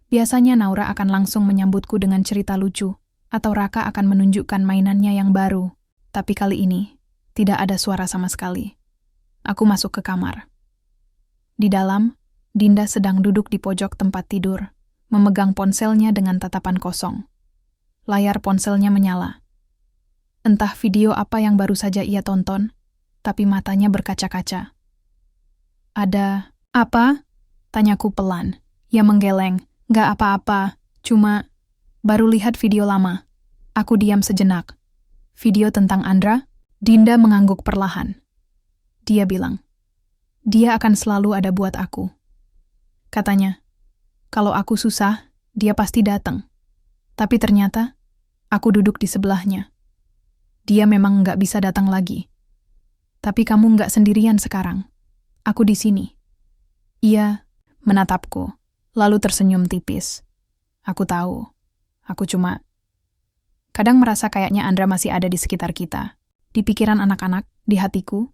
Biasanya Naura akan langsung menyambutku dengan cerita lucu, atau Raka akan menunjukkan mainannya yang baru. Tapi kali ini, tidak ada suara sama sekali. Aku masuk ke kamar. Di dalam, Dinda sedang duduk di pojok tempat tidur, memegang ponselnya dengan tatapan kosong. Layar ponselnya menyala. Entah video apa yang baru saja ia tonton, tapi matanya berkaca-kaca. Ada apa? Tanyaku pelan. Ia menggeleng. Gak apa-apa, cuma baru lihat video lama. Aku diam sejenak. Video tentang Andra? Dinda mengangguk perlahan. Dia bilang, dia akan selalu ada buat aku. Katanya, kalau aku susah, dia pasti datang. Tapi ternyata, aku duduk di sebelahnya. Dia memang nggak bisa datang lagi. Tapi kamu nggak sendirian sekarang. Aku di sini. Ia menatapku, lalu tersenyum tipis. Aku tahu, aku cuma kadang merasa kayaknya Andra masih ada di sekitar kita. Di pikiran anak-anak, di hatiku,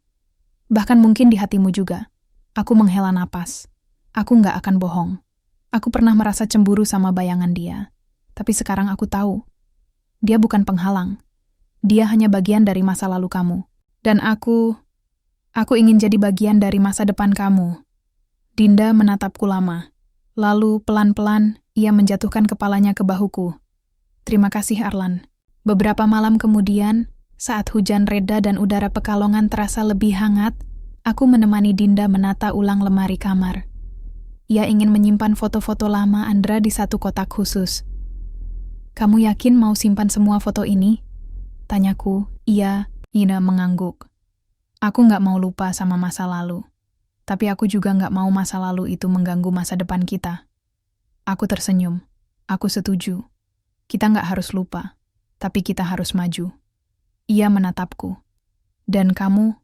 bahkan mungkin di hatimu juga. Aku menghela napas. Aku nggak akan bohong. Aku pernah merasa cemburu sama bayangan dia. Tapi sekarang aku tahu. Dia bukan penghalang. Dia hanya bagian dari masa lalu kamu. Dan aku ingin jadi bagian dari masa depan kamu. Dinda menatapku lama. Lalu pelan-pelan ia menjatuhkan kepalanya ke bahuku. Terima kasih Arlan. Beberapa malam kemudian, saat hujan reda dan udara Pekalongan terasa lebih hangat, aku menemani Dinda menata ulang lemari kamar. Ia ingin menyimpan foto-foto lama Andra di satu kotak khusus. Kamu yakin mau simpan semua foto ini? Tanyaku. Iya, Ina mengangguk. Aku nggak mau lupa sama masa lalu. Tapi aku juga nggak mau masa lalu itu mengganggu masa depan kita. Aku tersenyum. Aku setuju. Kita nggak harus lupa, tapi kita harus maju. Ia menatapku. Dan kamu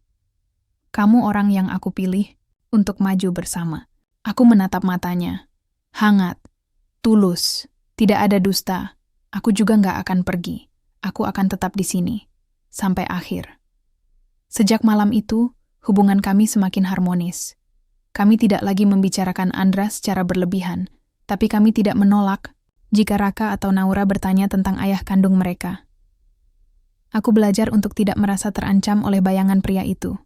orang yang aku pilih untuk maju bersama. Aku menatap matanya. Hangat, tulus, tidak ada dusta. Aku juga nggak akan pergi. Aku akan tetap di sini. Sampai akhir. Sejak malam itu, hubungan kami semakin harmonis. Kami tidak lagi membicarakan Andra secara berlebihan, tapi kami tidak menolak jika Raka atau Naura bertanya tentang ayah kandung mereka. Aku belajar untuk tidak merasa terancam oleh bayangan pria itu.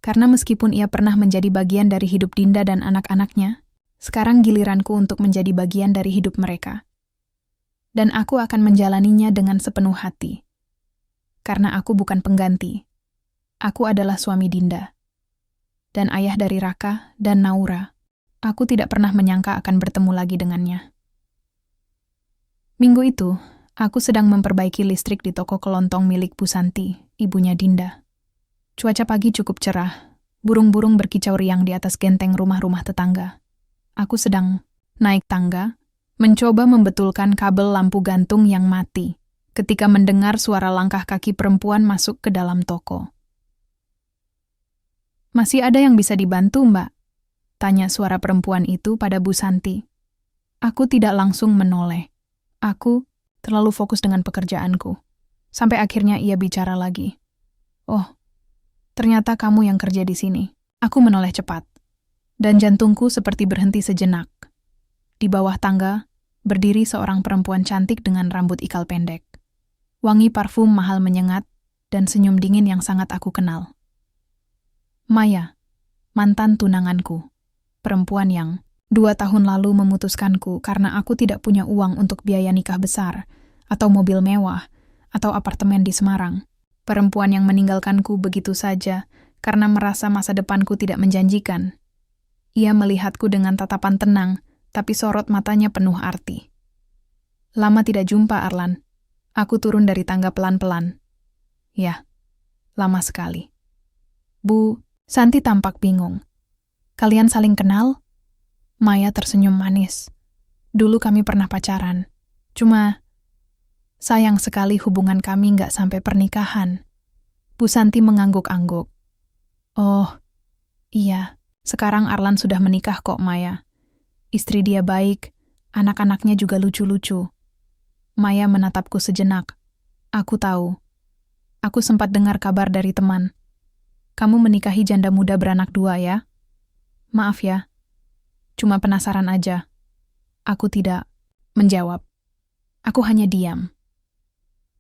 Karena meskipun ia pernah menjadi bagian dari hidup Dinda dan anak-anaknya, sekarang giliranku untuk menjadi bagian dari hidup mereka. Dan aku akan menjalaninya dengan sepenuh hati. Karena aku bukan pengganti. Aku adalah suami Dinda. Dan ayah dari Raka dan Naura. Aku tidak pernah menyangka akan bertemu lagi dengannya. Minggu itu, aku sedang memperbaiki listrik di toko kelontong milik Bu Santi, ibunya Dinda. Cuaca pagi cukup cerah, burung-burung berkicau riang di atas genteng rumah-rumah tetangga. Aku sedang naik tangga, mencoba membetulkan kabel lampu gantung yang mati, ketika mendengar suara langkah kaki perempuan masuk ke dalam toko. "Masih ada yang bisa dibantu, Mbak?" tanya suara perempuan itu pada Bu Santi. Aku tidak langsung menoleh. Aku terlalu fokus dengan pekerjaanku. Sampai akhirnya ia bicara lagi. "Oh, ternyata kamu yang kerja di sini." Aku menoleh cepat. Dan jantungku seperti berhenti sejenak. Di bawah tangga, berdiri seorang perempuan cantik dengan rambut ikal pendek. Wangi parfum mahal menyengat, dan senyum dingin yang sangat aku kenal. Maya, mantan tunanganku. Perempuan yang 2 tahun lalu memutuskanku karena aku tidak punya uang untuk biaya nikah besar, atau mobil mewah, atau apartemen di Semarang. Perempuan yang meninggalkanku begitu saja karena merasa masa depanku tidak menjanjikan. Ia melihatku dengan tatapan tenang, tapi sorot matanya penuh arti. "Lama tidak jumpa, Arlan." Aku turun dari tangga pelan-pelan. "Ya, lama sekali." Bu Santi tampak bingung. "Kalian saling kenal?" Maya tersenyum manis. "Dulu kami pernah pacaran. Cuma sayang sekali hubungan kami nggak sampai pernikahan." Bu Santi mengangguk-angguk. "Oh, iya. Sekarang Arlan sudah menikah kok, Maya. Istri dia baik, anak-anaknya juga lucu-lucu." Maya menatapku sejenak. "Aku tahu. Aku sempat dengar kabar dari teman. Kamu menikahi janda muda beranak 2 ya? Maaf ya. Cuma penasaran aja." Aku tidak menjawab. Aku hanya diam.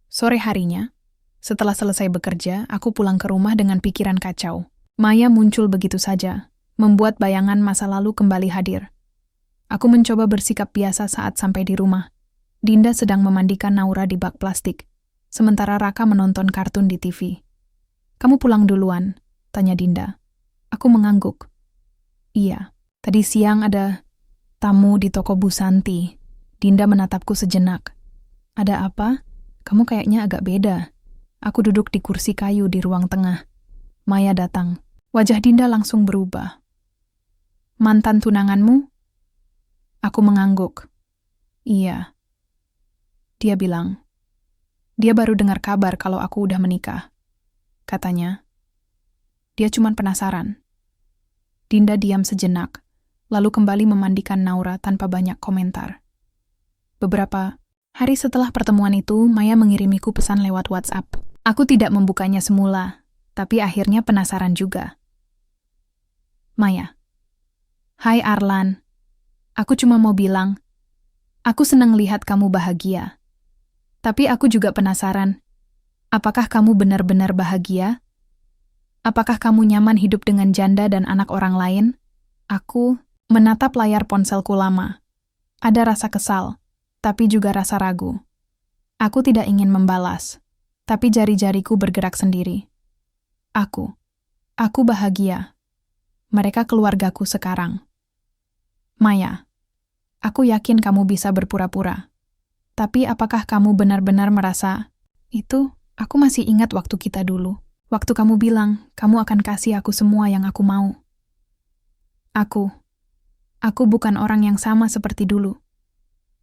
Sore harinya, setelah selesai bekerja, aku pulang ke rumah dengan pikiran kacau. Maya muncul begitu saja, membuat bayangan masa lalu kembali hadir. Aku mencoba bersikap biasa saat sampai di rumah. Dinda sedang memandikan Naura di bak plastik, sementara Raka menonton kartun di TV. "Kamu pulang duluan?" tanya Dinda. Aku mengangguk. "Iya, tadi siang ada tamu di toko Bu Santi." Dinda menatapku sejenak. "Ada apa? Kamu kayaknya agak beda." Aku duduk di kursi kayu di ruang tengah. Maya datang. Wajah Dinda langsung berubah. "Mantan tunanganmu?" Aku mengangguk. "Iya." Dia bilang, dia baru dengar kabar kalau aku udah menikah. Katanya, dia cuma penasaran. Dinda diam sejenak, lalu kembali memandikan Naura tanpa banyak komentar. Beberapa hari setelah pertemuan itu, Maya mengirimiku pesan lewat WhatsApp. Aku tidak membukanya semula, tapi akhirnya penasaran juga. "Maya, hai Arlan. Aku cuma mau bilang, aku senang lihat kamu bahagia. Tapi aku juga penasaran, apakah kamu benar-benar bahagia? Apakah kamu nyaman hidup dengan janda dan anak orang lain?" Aku menatap layar ponselku lama. Ada rasa kesal, tapi juga rasa ragu. Aku tidak ingin membalas, tapi jari-jariku bergerak sendiri. Aku bahagia. Mereka keluargaku sekarang. Maya, aku yakin kamu bisa berpura-pura. Tapi apakah kamu benar-benar merasa, itu, aku masih ingat waktu kita dulu. Waktu kamu bilang, kamu akan kasih aku semua yang aku mau. Aku bukan orang yang sama seperti dulu.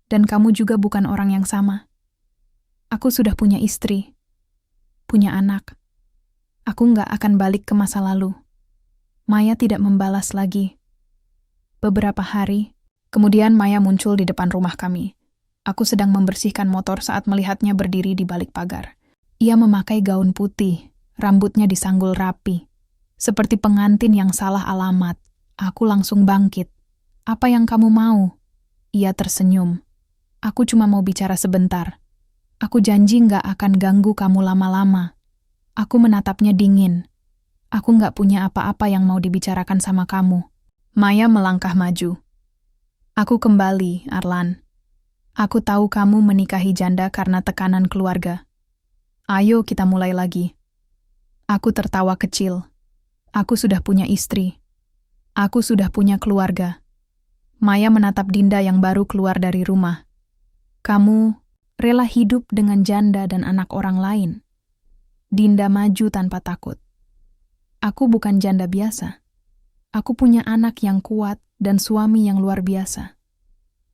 Dan kamu juga bukan orang yang sama. Aku sudah punya istri, punya anak. Aku nggak akan balik ke masa lalu. Maya tidak membalas lagi. Beberapa hari, kemudian Maya muncul di depan rumah kami. Aku sedang membersihkan motor saat melihatnya berdiri di balik pagar. Ia memakai gaun putih, rambutnya disanggul rapi. Seperti pengantin yang salah alamat. Aku langsung bangkit. "Apa yang kamu mau?" Ia tersenyum. "Aku cuma mau bicara sebentar. Aku janji nggak akan ganggu kamu lama-lama." Aku menatapnya dingin. Aku nggak punya apa-apa yang mau dibicarakan sama kamu. Maya melangkah maju. Aku kembali, Arlan. Aku tahu kamu menikahi janda karena tekanan keluarga. Ayo kita mulai lagi. Aku tertawa kecil. Aku sudah punya istri. Aku sudah punya keluarga. Maya menatap Dinda yang baru keluar dari rumah. Kamu rela hidup dengan janda dan anak orang lain. Dinda maju tanpa takut. Aku bukan janda biasa. Aku punya anak yang kuat dan suami yang luar biasa.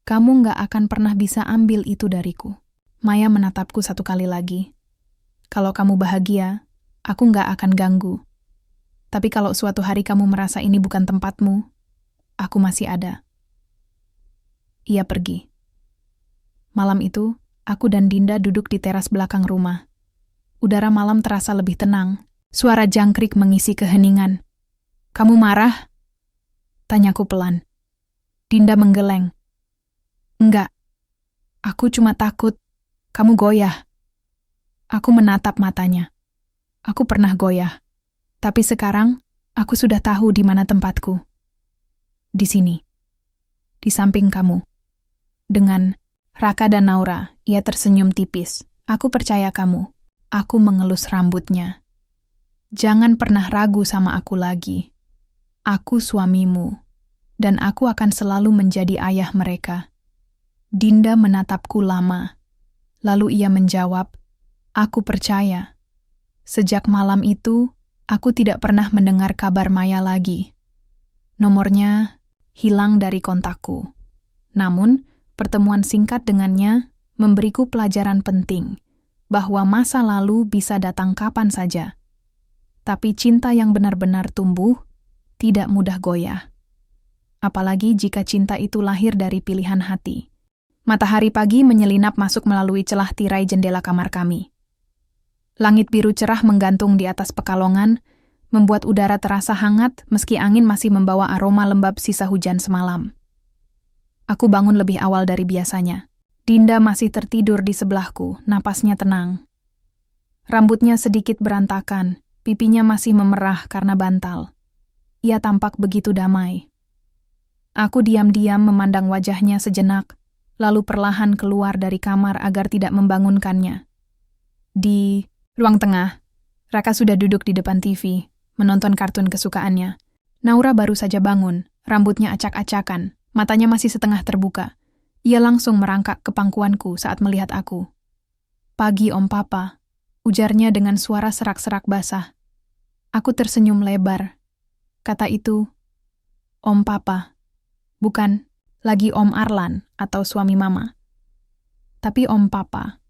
Kamu nggak akan pernah bisa ambil itu dariku. Maya menatapku satu kali lagi. Kalau kamu bahagia, aku nggak akan ganggu. Tapi kalau suatu hari kamu merasa ini bukan tempatmu, aku masih ada. Ia pergi. Malam itu, aku dan Dinda duduk di teras belakang rumah. Udara malam terasa lebih tenang. Suara jangkrik mengisi keheningan. Kamu marah? Tanyaku pelan. Dinda menggeleng. Enggak. Aku cuma takut kamu goyah. Aku menatap matanya. Aku pernah goyah. Tapi sekarang, aku sudah tahu di mana tempatku. Di sini. Di samping kamu. Dengan Raka dan Naura, ia tersenyum tipis. Aku percaya kamu. Aku mengelus rambutnya. Jangan pernah ragu sama aku lagi. Aku suamimu. Dan aku akan selalu menjadi ayah mereka. Dinda menatapku lama. Lalu ia menjawab, aku percaya. Sejak malam itu, aku tidak pernah mendengar kabar Maya lagi. Nomornya hilang dari kontakku. Namun, pertemuan singkat dengannya memberiku pelajaran penting, bahwa masa lalu bisa datang kapan saja. Tapi cinta yang benar-benar tumbuh, tidak mudah goyah. Apalagi jika cinta itu lahir dari pilihan hati. Matahari pagi menyelinap masuk melalui celah tirai jendela kamar kami. Langit biru cerah menggantung di atas pekalongan, membuat udara terasa hangat meski angin masih membawa aroma lembab sisa hujan semalam. Aku bangun lebih awal dari biasanya. Dinda masih tertidur di sebelahku, napasnya tenang. Rambutnya sedikit berantakan, pipinya masih memerah karena bantal. Ia tampak begitu damai. Aku diam-diam memandang wajahnya sejenak, lalu perlahan keluar dari kamar agar tidak membangunkannya. Di ruang tengah, Raka sudah duduk di depan TV, menonton kartun kesukaannya. Naura baru saja bangun, rambutnya acak-acakan, matanya masih setengah terbuka. Ia langsung merangkak ke pangkuanku saat melihat aku. Pagi, Om Papa, ujarnya dengan suara serak-serak basah. Aku tersenyum lebar. Kata itu, Om Papa, bukan lagi Om Arlan atau suami Mama. Tapi Om Papa.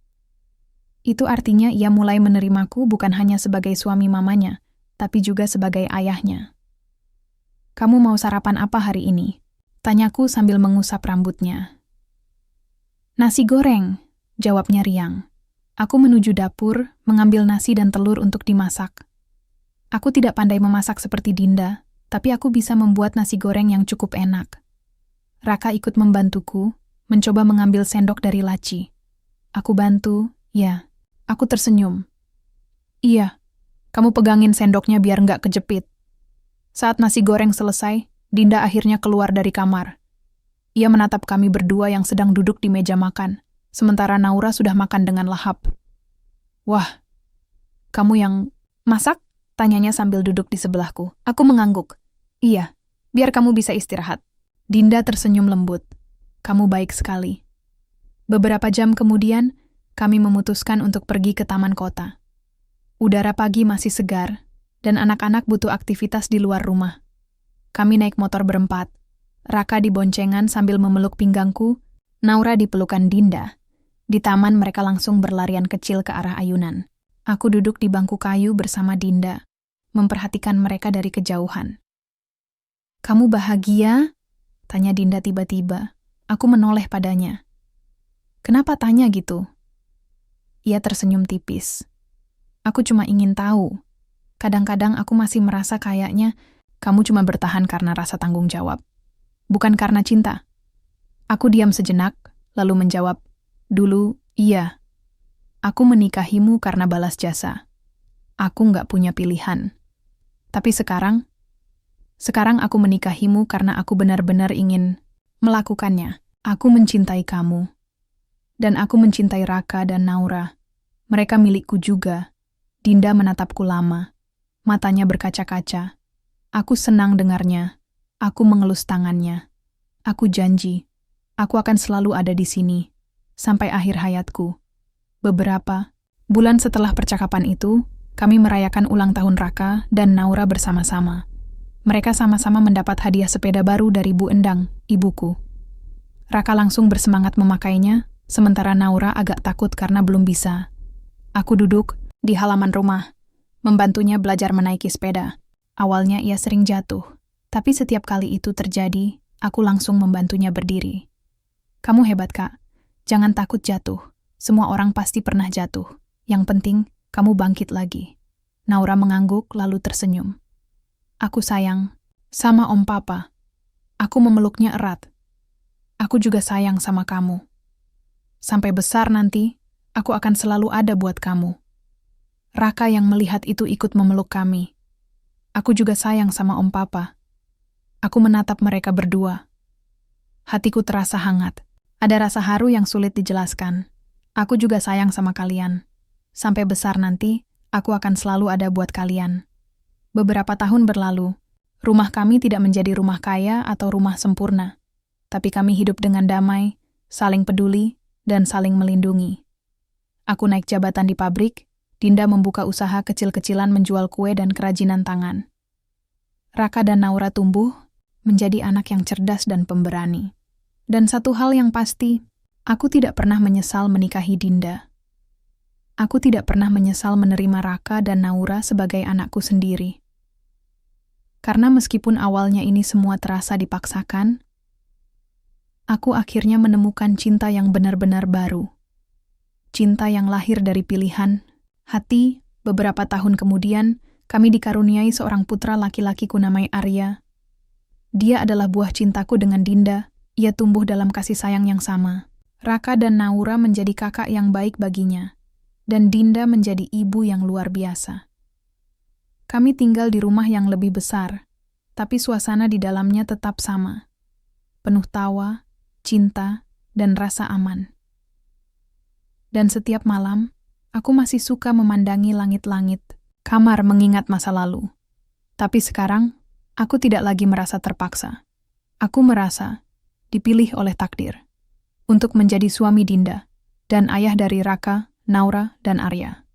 Itu artinya ia mulai menerimaku bukan hanya sebagai suami mamanya, tapi juga sebagai ayahnya. Kamu mau sarapan apa hari ini? Tanyaku sambil mengusap rambutnya. Nasi goreng, jawabnya riang. Aku menuju dapur, mengambil nasi dan telur untuk dimasak. Aku tidak pandai memasak seperti Dinda, tapi aku bisa membuat nasi goreng yang cukup enak. Raka ikut membantuku, mencoba mengambil sendok dari laci. Aku bantu, ya. Aku tersenyum. Iya, kamu pegangin sendoknya biar nggak kejepit. Saat nasi goreng selesai, Dinda akhirnya keluar dari kamar. Ia menatap kami berdua yang sedang duduk di meja makan, sementara Naura sudah makan dengan lahap. Wah, kamu yang masak? Tanyanya sambil duduk di sebelahku. Aku mengangguk. Iya, biar kamu bisa istirahat. Dinda tersenyum lembut. Kamu baik sekali. Beberapa jam kemudian, kami memutuskan untuk pergi ke taman kota. Udara pagi masih segar, dan anak-anak butuh aktivitas di luar rumah. Kami naik motor berempat. Raka di boncengan sambil memeluk pinggangku, Naura di pelukan Dinda. Di taman mereka langsung berlarian kecil ke arah ayunan. Aku duduk di bangku kayu bersama Dinda, memperhatikan mereka dari kejauhan. Kamu bahagia? Tanya Dinda tiba-tiba. Aku menoleh padanya. Kenapa tanya gitu? Ia tersenyum tipis. Aku cuma ingin tahu. Kadang-kadang aku masih merasa kayaknya kamu cuma bertahan karena rasa tanggung jawab. Bukan karena cinta. Aku diam sejenak, lalu menjawab, dulu, iya. Aku menikahimu karena balas jasa. Aku nggak punya pilihan. Tapi sekarang aku menikahimu karena aku benar-benar ingin melakukannya. Aku mencintai kamu. Dan aku mencintai Raka dan Naura. Mereka milikku juga. Dinda menatapku lama. Matanya berkaca-kaca. Aku senang dengarnya. Aku mengelus tangannya. Aku janji. Aku akan selalu ada di sini. Sampai akhir hayatku. Beberapa bulan setelah percakapan itu, kami merayakan ulang tahun Raka dan Naura bersama-sama. Mereka sama-sama mendapat hadiah sepeda baru dari Bu Endang, ibuku. Raka langsung bersemangat memakainya, sementara Naura agak takut karena belum bisa. Aku duduk di halaman rumah, membantunya belajar menaiki sepeda. Awalnya ia sering jatuh, tapi setiap kali itu terjadi, aku langsung membantunya berdiri. Kamu hebat, Kak. Jangan takut jatuh. Semua orang pasti pernah jatuh. Yang penting, kamu bangkit lagi. Naura mengangguk lalu tersenyum. Aku sayang sama Om Papa. Aku memeluknya erat. Aku juga sayang sama kamu. Sampai besar nanti, aku akan selalu ada buat kamu. Raka yang melihat itu ikut memeluk kami. Aku juga sayang sama Om Papa. Aku menatap mereka berdua. Hatiku terasa hangat. Ada rasa haru yang sulit dijelaskan. Aku juga sayang sama kalian. Sampai besar nanti, aku akan selalu ada buat kalian. Beberapa tahun berlalu, rumah kami tidak menjadi rumah kaya atau rumah sempurna. Tapi kami hidup dengan damai, saling peduli, dan saling melindungi. Aku naik jabatan di pabrik, Dinda membuka usaha kecil-kecilan menjual kue dan kerajinan tangan. Raka dan Naura tumbuh menjadi anak yang cerdas dan pemberani. Dan satu hal yang pasti, aku tidak pernah menyesal menikahi Dinda. Aku tidak pernah menyesal menerima Raka dan Naura sebagai anakku sendiri. Karena meskipun awalnya ini semua terasa dipaksakan, aku akhirnya menemukan cinta yang benar-benar baru. Cinta yang lahir dari pilihan hati. Beberapa tahun kemudian, kami dikaruniai seorang putra laki-lakiku namanya Arya. Dia adalah buah cintaku dengan Dinda. Ia tumbuh dalam kasih sayang yang sama. Raka dan Naura menjadi kakak yang baik baginya. Dan Dinda menjadi ibu yang luar biasa. Kami tinggal di rumah yang lebih besar, tapi suasana di dalamnya tetap sama. Penuh tawa, cinta, dan rasa aman. Dan setiap malam, aku masih suka memandangi langit-langit, kamar mengingat masa lalu. Tapi sekarang, aku tidak lagi merasa terpaksa. Aku merasa dipilih oleh takdir untuk menjadi suami Dinda dan ayah dari Raka, Naura, dan Arya.